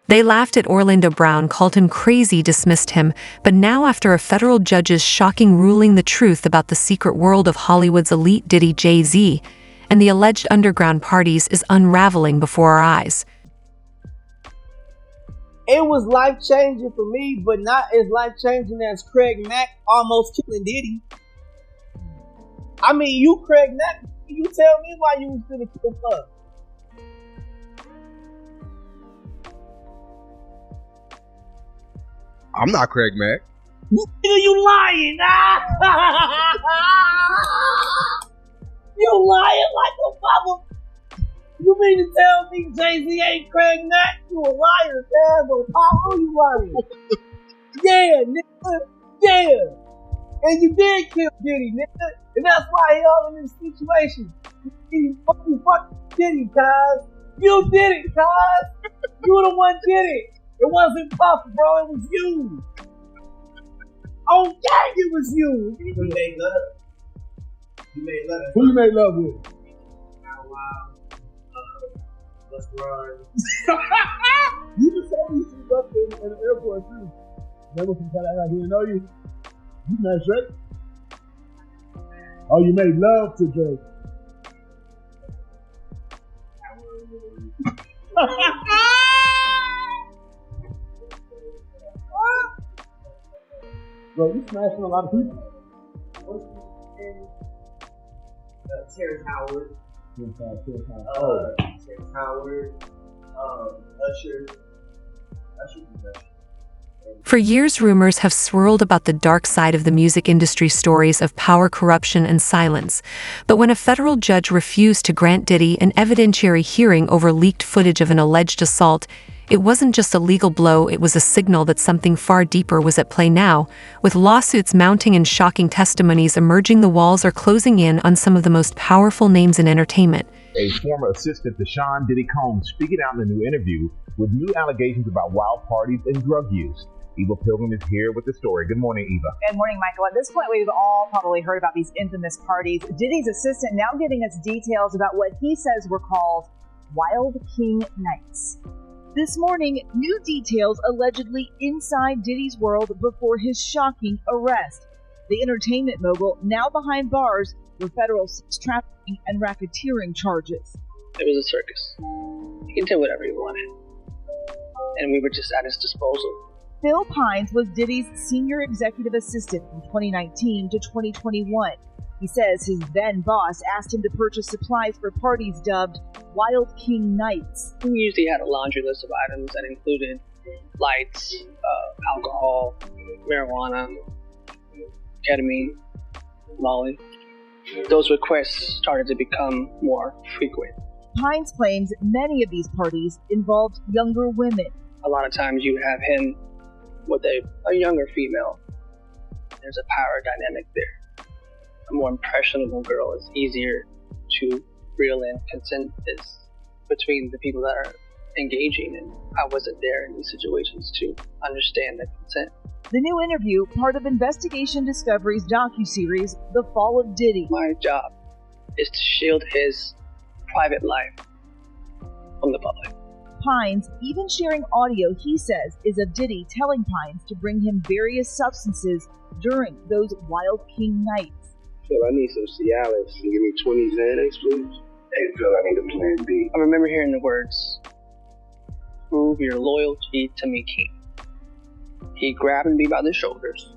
They laughed at Orlando Brown, called him crazy, dismissed him, but now after a federal judge's shocking ruling, the truth about the secret world of Hollywood's elite Diddy, Jay-Z, and the alleged underground parties is unraveling before our eyes. It was life-changing for me, but not as life-changing as Craig Mack almost killing Diddy. I mean, you Craig Mack, you tell me why you was gonna kill Puff. I'm not Craig Mack. You lying? You lying like a mother. You mean to tell me Jay-Z ain't Craig Mack? You a liar, man. But how are you lying? Yeah, nigga. Yeah. And you did kill Diddy, nigga. And that's why he all in this situation. You fucking Diddy, cuz. You did it, cuz. You the one did it. It wasn't Puff, bro. It was you. Oh, yeah, it was you. You made love. You made love. Who you made love with? Let's run. You just told me shit up in the airport too. Remember from California, I didn't know you. You met Drake? Oh, you made love to Drake. Bro, you smashing a lot of people. Terrence Howard. Terrence Howard. Usher. For years, rumors have swirled about the dark side of the music industry, stories of power, corruption, and silence. But when a federal judge refused to grant Diddy an evidentiary hearing over leaked footage of an alleged assault, it wasn't just a legal blow, it was a signal that something far deeper was at play now. With lawsuits mounting and shocking testimonies emerging, the walls are closing in on some of the most powerful names in entertainment. A former assistant to Sean Diddy Combs speaking out in a new interview with new allegations about wild parties and drug use. Eva Pilgrim is here with the story. Good morning, Eva. Good morning, Michael. At this point, we've all probably heard about these infamous parties. Diddy's assistant now giving us details about what he says were called Wild King Nights. This morning, new details allegedly inside Diddy's world before his shocking arrest. The entertainment mogul now behind bars for federal sex trafficking and racketeering charges. It was a circus. He did whatever he wanted. And we were just at his disposal. Phil Pines was Diddy's senior executive assistant from 2019 to 2021. He says his then boss asked him to purchase supplies for parties dubbed Wild King Nights. He usually had a laundry list of items that included lights, alcohol, marijuana, ketamine, Molly. Those requests started to become more frequent. Pines claims many of these parties involved younger women. A lot of times you have him with a younger female. There's a power dynamic there. A more impressionable girl is easier to reel in. Consent is between the people that are engaging, and I wasn't there in these situations to understand the consent. The new interview, part of Investigation Discovery's docuseries, The Fall of Diddy. My job is to shield his private life from the public. Pines even sharing audio he says is of Diddy telling Pines to bring him various substances during those Wild King Nights. Phil, I need some Cialis. Can you give me 20 Xanax, please? Hey, Phil, I need a plan B. I remember hearing the words, "Prove your loyalty to me, King." He grabbed me by the shoulders,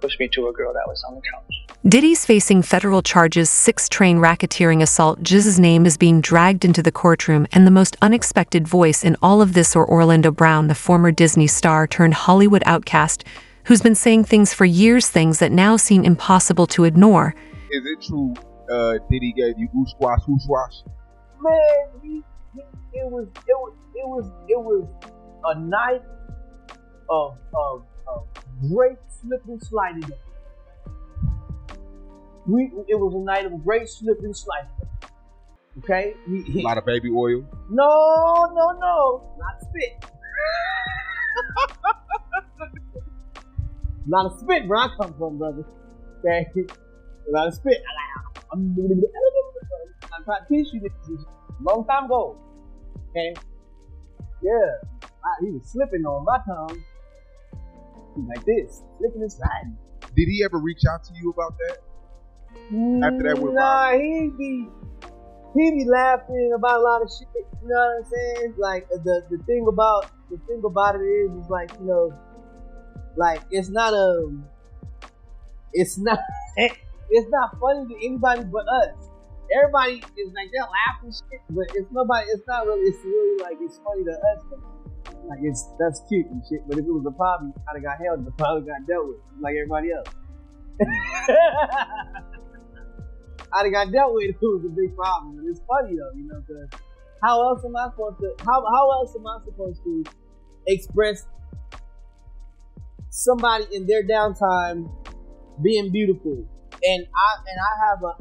pushed me to a girl that was on the couch. Diddy's facing federal charges, 6-train racketeering assault. Jizz's name is being dragged into the courtroom, and the most unexpected voice in all of this are Orlando Brown, the former Disney star turned Hollywood outcast, who's been saying things for years, things that now seem impossible to ignore. Is it true Diddy gave you ooh-squash, ooh-squash? Man, it was a night of great slip and sliding. It was a night of great slip and sliding. Okay? A lot of baby oil? No. Not spit. A lot of spit where I come from, brother. Okay? A lot of spit. I'm trying to teach you this a long time ago. Okay? Yeah. He was slipping on my tongue. He like this, slipping and sliding. Did he ever reach out to you about that? After that went Nah, viral? he be laughing about a lot of shit. You know what I'm saying? Like the thing about it is like, you know, like it's not it's not funny to anybody but us. Everybody is like, they're laughing shit, but it's really like, it's funny to us. Like, that's cute and shit, but if it was a problem, I'd have got held, the problem got dealt with, like everybody else. I'd have got dealt with if it was a big problem, but it's funny though, you know, because how else am I supposed to express somebody in their downtime being beautiful? And I have an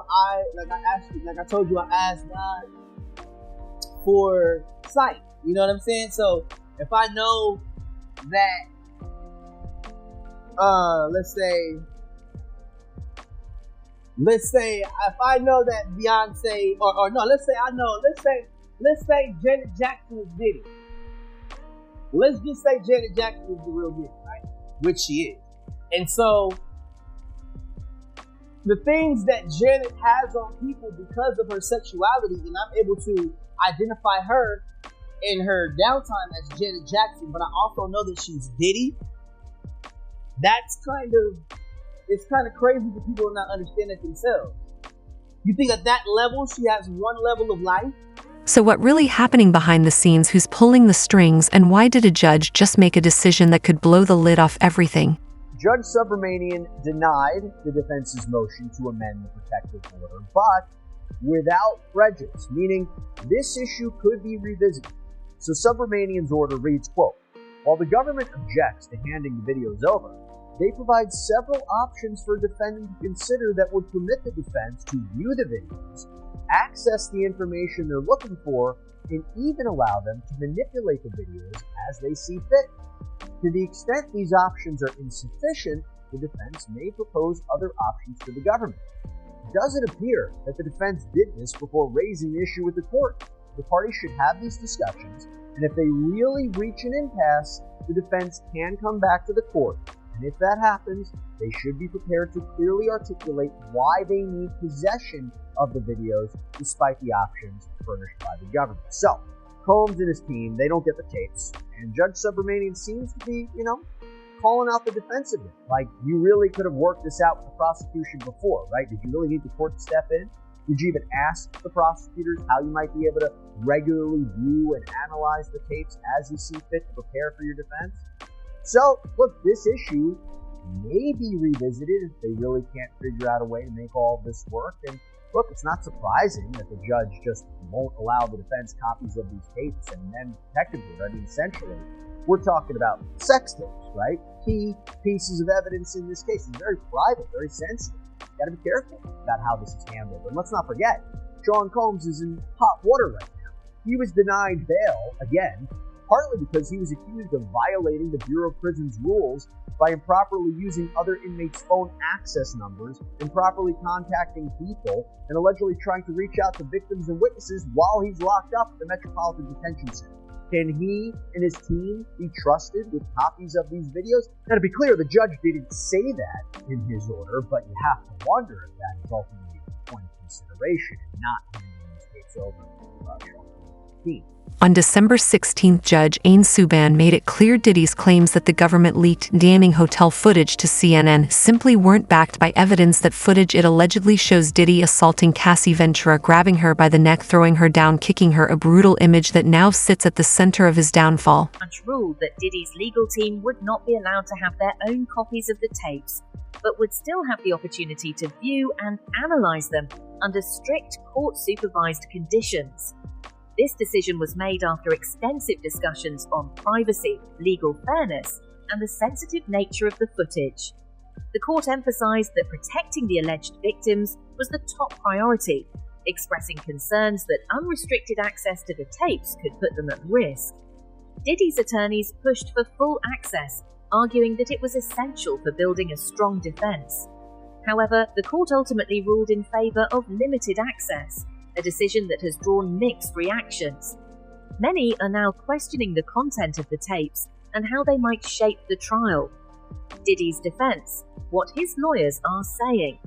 eye, like I told you, I asked God for sight. You know what I'm saying? So if I know that, let's say if I know that Beyonce, or no, let's say Janet Jackson is Diddy. Let's just say Janet Jackson is the real Diddy, right? Which she is. And so the things that Janet has on people because of her sexuality, and I'm able to identify her in her downtime as Janet Jackson, but I also know that she's Diddy. It's kind of crazy for people to not understand it themselves. You think at that level, she has one level of life? So what really happening behind the scenes? Who's pulling the strings? And why did a judge just make a decision that could blow the lid off everything? Judge Subramanian denied the defense's motion to amend the protective order, but without prejudice, meaning this issue could be revisited. So Subramanian's order reads, quote, while the government objects to handing the videos over, they provide several options for a defendant to consider that would permit the defense to view the videos, access the information they're looking for, and even allow them to manipulate the videos as they see fit. To the extent these options are insufficient, the defense may propose other options to the government. Does it appear that the defense did this before raising the issue with the court? The parties should have these discussions, and if they really reach an impasse, the defense can come back to the court. And if that happens, they should be prepared to clearly articulate why they need possession of the videos despite the options furnished by the government. So, Combs and his team, they don't get the tapes, and Judge Subramanian seems to be, calling out the defense of it. Like, you really could have worked this out with the prosecution before, right? Did you really need the court to step in? Did you even ask the prosecutors how you might be able to regularly view and analyze the tapes as you see fit to prepare for your defense? So, look, this issue may be revisited if they really can't figure out a way to make all of this work. And look, it's not surprising that the judge just won't allow the defense copies of these tapes and then protective order. I mean, essentially, we're talking about sex tapes, right? Key pieces of evidence in this case. It's very private, very sensitive. You gotta be careful about how this is handled. And let's not forget, Sean Combs is in hot water right now. He was denied bail again, partly because he was accused of violating the Bureau of Prisons rules by improperly using other inmates' phone access numbers, improperly contacting people, and allegedly trying to reach out to victims and witnesses while he's locked up at the Metropolitan Detention Center. Can he and his team be trusted with copies of these videos? Now, to be clear, the judge didn't say that in his order, but you have to wonder if that is ultimately a point of consideration and not handing these tapes over to Sean Combs' team. On December 16th, Judge Ain Subban made it clear Diddy's claims that the government leaked damning hotel footage to CNN simply weren't backed by evidence. That footage it allegedly shows Diddy assaulting Cassie Ventura, grabbing her by the neck, throwing her down, kicking her, a brutal image that now sits at the center of his downfall. Judge ruled that Diddy's legal team would not be allowed to have their own copies of the tapes, but would still have the opportunity to view and analyze them under strict court-supervised conditions. This decision was made after extensive discussions on privacy, legal fairness, and the sensitive nature of the footage. The court emphasized that protecting the alleged victims was the top priority, expressing concerns that unrestricted access to the tapes could put them at risk. Diddy's attorneys pushed for full access, arguing that it was essential for building a strong defense. However, the court ultimately ruled in favor of limited access, a decision that has drawn mixed reactions. Many are now questioning the content of the tapes and how they might shape the trial. Diddy's defense, what his lawyers are saying.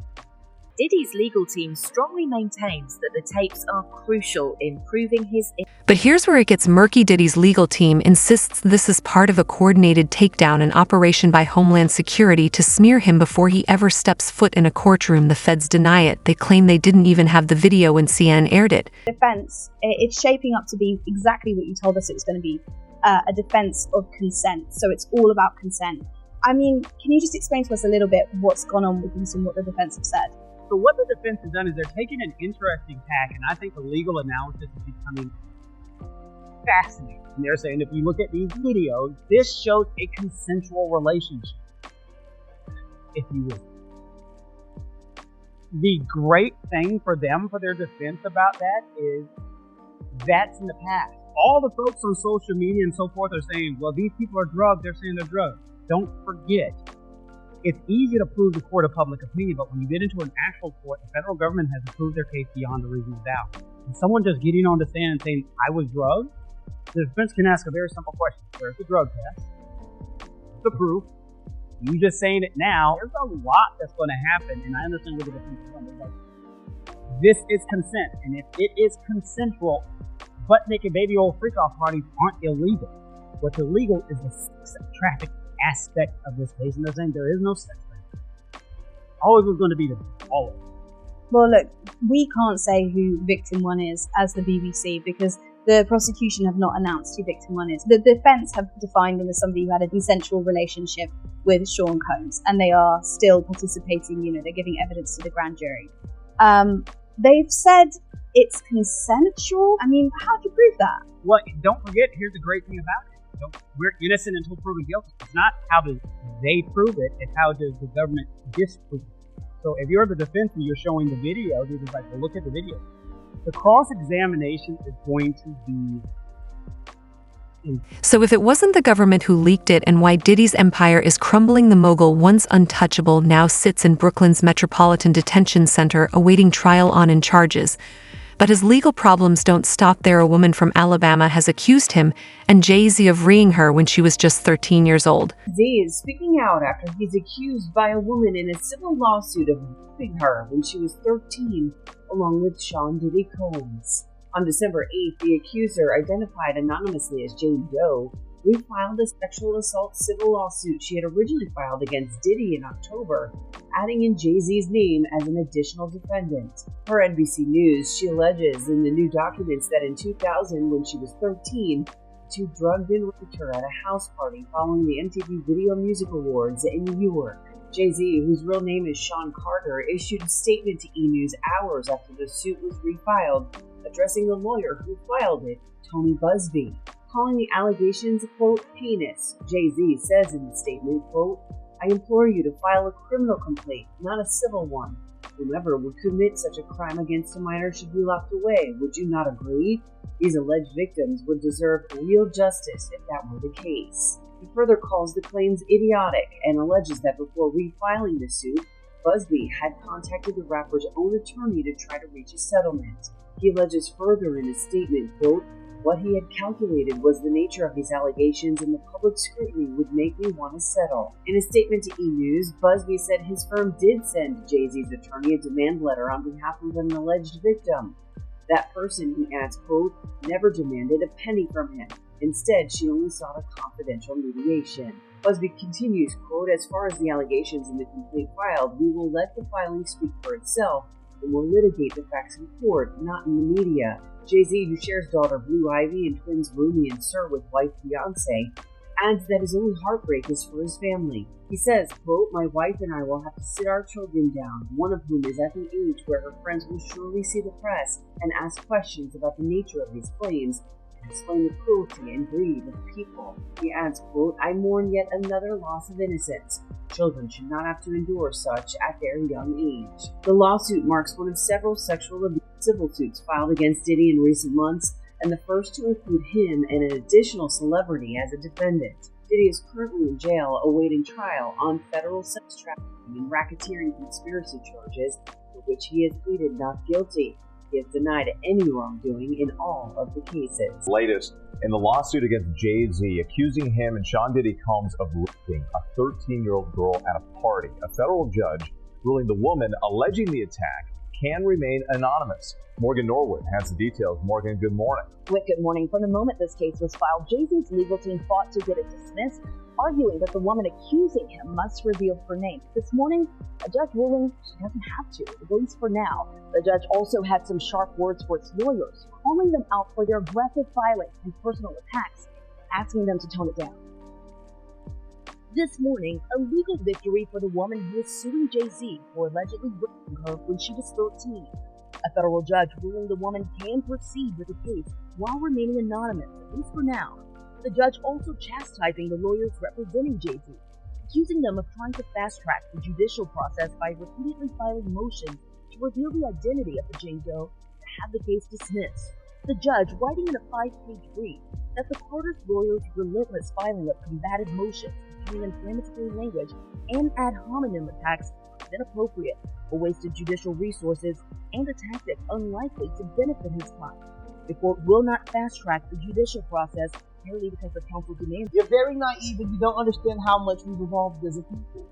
Diddy's legal team strongly maintains that the tapes are crucial in proving his... But here's where it gets murky. Diddy's legal team insists this is part of a coordinated takedown and operation by Homeland Security to smear him before he ever steps foot in a courtroom. The feds deny it. They claim they didn't even have the video when CNN aired it. Defense, it's shaping up to be exactly what you told us it was going to be, a defense of consent. So it's all about consent. I mean, can you just explain to us a little bit what's gone on with this and what the defense have said? So what the defense has done is they're taking an interesting tack, and I think the legal analysis is becoming fascinating. And they're saying if you look at these videos, this shows a consensual relationship, if you will. The great thing for them, for their defense about that, is that's in the past. All the folks on social media and so forth are saying, well, these people are drugged, they're saying they're drugged. Don't forget, it's easy to prove the court of public opinion, but when you get into an actual court, the federal government has to prove their case beyond a reasonable doubt. And someone just getting on the stand and saying, I was drugged, the defense can ask a very simple question. Where's the drug test? The proof. You just saying it now, there's a lot that's going to happen, and I understand what the defense is going to do. This is consent, and if it is consensual, butt-naked baby old freak-off parties aren't illegal. What's illegal is the sex trafficking aspect of this case, and they're saying there is no sex trafficking. Always was going to be the always. Well, look, we can't say who victim one is as the BBC because the prosecution have not announced who victim one is. The defence have defined him as somebody who had a consensual relationship with Sean Combs, and they are still participating, they're giving evidence to the grand jury. They've said it's consensual. I mean, how do you prove that? Well, don't forget, here's the great thing about it. We're innocent until proven guilty. It's not how do they prove it, it's how does the government disprove it. So if you're the defense and you're showing the video, they're just like, well, look at the video. The cross-examination is going to be... So if it wasn't the government who leaked it and why Diddy's empire is crumbling, the mogul, once untouchable, now sits in Brooklyn's Metropolitan Detention Center awaiting trial on charges. But his legal problems don't stop there. A woman from Alabama has accused him and Jay-Z of reeing her when she was just 13 years old. Z is speaking out after he's accused by a woman in a civil lawsuit of raping her when she was 13, along with Sean Diddy Combs. On December 8th, the accuser, identified anonymously as Jane Doe, refiled a sexual assault civil lawsuit she had originally filed against Diddy in October, adding in Jay-Z's name as an additional defendant. Per NBC News, she alleges in the new documents that in 2000, when she was 13, she drugged and raped her at a house party following the MTV Video Music Awards in New York. Jay-Z, whose real name is Sean Carter, issued a statement to E! News hours after the suit was refiled, addressing the lawyer who filed it, Tony Busby. Calling the allegations, quote, heinous, Jay-Z says in the statement, quote, I implore you to file a criminal complaint, not a civil one. Whomever would commit such a crime against a minor should be locked away. Would you not agree? These alleged victims would deserve real justice if that were the case. He further calls the claims idiotic and alleges that before refiling the suit, Busby had contacted the rapper's own attorney to try to reach a settlement. He alleges further in his statement, quote, what he had calculated was the nature of these allegations and the public scrutiny would make me want to settle. In a statement to E! News, Busby said his firm did send Jay-Z's attorney a demand letter on behalf of an alleged victim. That person, he adds, quote, never demanded a penny from him. Instead, she only sought a confidential mediation. Busby continues, quote, as far as the allegations in the complaint filed, we will let the filing speak for itself and will litigate the facts in court, not in the media. Jay-Z, who shares daughter Blue Ivy and twins Rumi and Sir with wife Beyonce, adds that his only heartbreak is for his family. He says, quote, my wife and I will have to sit our children down, one of whom is at the age where her friends will surely see the press and ask questions about the nature of these claims and explain the cruelty and greed of people. He adds, quote, I mourn yet another loss of innocence. Children should not have to endure such at their young age. The lawsuit marks one of several sexual abuse civil suits filed against Diddy in recent months, and the first to include him and an additional celebrity as a defendant. Diddy is currently in jail awaiting trial on federal sex trafficking and racketeering conspiracy charges, for which he has pleaded not guilty. He has denied any wrongdoing in all of the cases. Latest in the lawsuit against Jay-Z, accusing him and Sean Diddy Combs of raping a 13-year-old girl at a party. A federal judge ruling the woman alleging the attack can remain anonymous. Morgan Norwood has the details. Morgan, good morning. Good morning. From the moment this case was filed, Jay-Z's legal team fought to get it dismissed, arguing that the woman accusing him must reveal her name. This morning, a judge ruling she doesn't have to, at least for now. The judge also had some sharp words for its lawyers, calling them out for their aggressive filing and personal attacks, asking them to tone it down. This morning, a legal victory for the woman who is suing Jay-Z for allegedly raping her when she was 13. A federal judge ruling the woman can proceed with the case while remaining anonymous, at least for now. The judge also chastising the lawyers representing Jay-Z, accusing them of trying to fast-track the judicial process by repeatedly filing motions to reveal the identity of the Jane Doe to have the case dismissed. The judge, writing in a 5-page brief, that the Carter's lawyers' relentless filing of combative motions containing inflammatory language and ad hominem attacks was inappropriate, a waste of judicial resources, and a tactic unlikely to benefit his client. The court will not fast-track the judicial process merely because the counsel demands. You're very naive and you don't understand how much we've evolved as a people.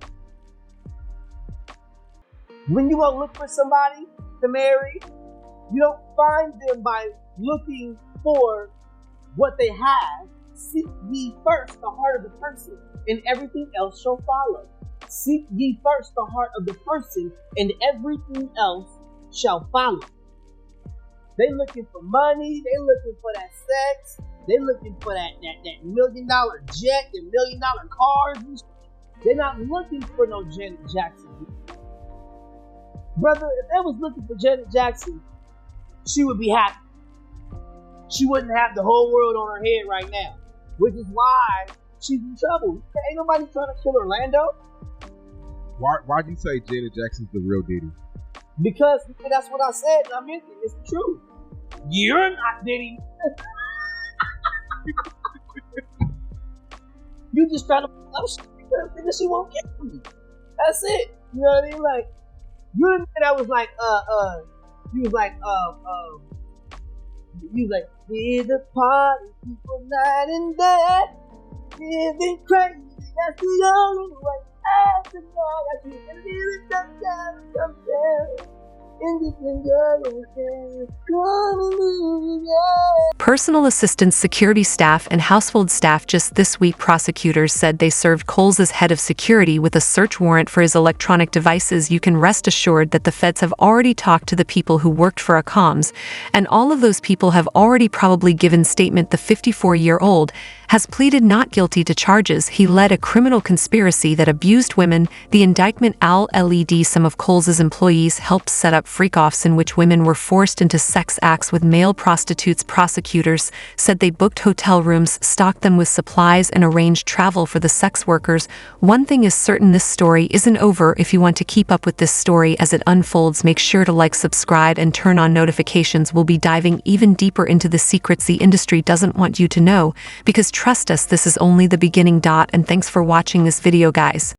When you go look for somebody to marry, you don't find them by looking for what they have. Seek ye first the heart of the person, and everything else shall follow. Seek ye first the heart of the person, and everything else shall follow. They looking for money, they looking for that sex, they looking for that $1 million jet, and $1 million cars. They're not looking for no Janet Jackson. Brother, if they was looking for Janet Jackson, she would be happy. She wouldn't have the whole world on her head right now, which is why she's in trouble. Ain't nobody trying to kill Orlando. Why'd you say Janet Jackson's the real Diddy? Because that's what I said, and I meant it. It's the truth. You're not Diddy. You just trying to because she won't kill me. That's it. You know what I mean? Like, you didn't think that was like, you was like, we're the party people night and day, living crazy. That's the only way. After all, I can feel it sometimes. Personal assistance, security staff, and household staff. Just this week, prosecutors said they served Coles as head of security with a search warrant for his electronic devices. You can rest assured that the feds have already talked to the people who worked for Combs, and all of those people have already probably given statement. The 54-year-old has pleaded not guilty to charges. He led a criminal conspiracy that abused women. The indictment led some of Coles's employees helped set up freak-offs in which women were forced into sex acts with male prostitutes. Prosecutors said they booked hotel rooms, stocked them with supplies, and arranged travel for the sex workers. One thing is certain, this story isn't over. If you want to keep up with this story as it unfolds, make sure to like, subscribe, and turn on notifications. We'll be diving even deeper into the secrets the industry doesn't want you to know, because trust us, this is only the beginning. And thanks for watching this video, guys.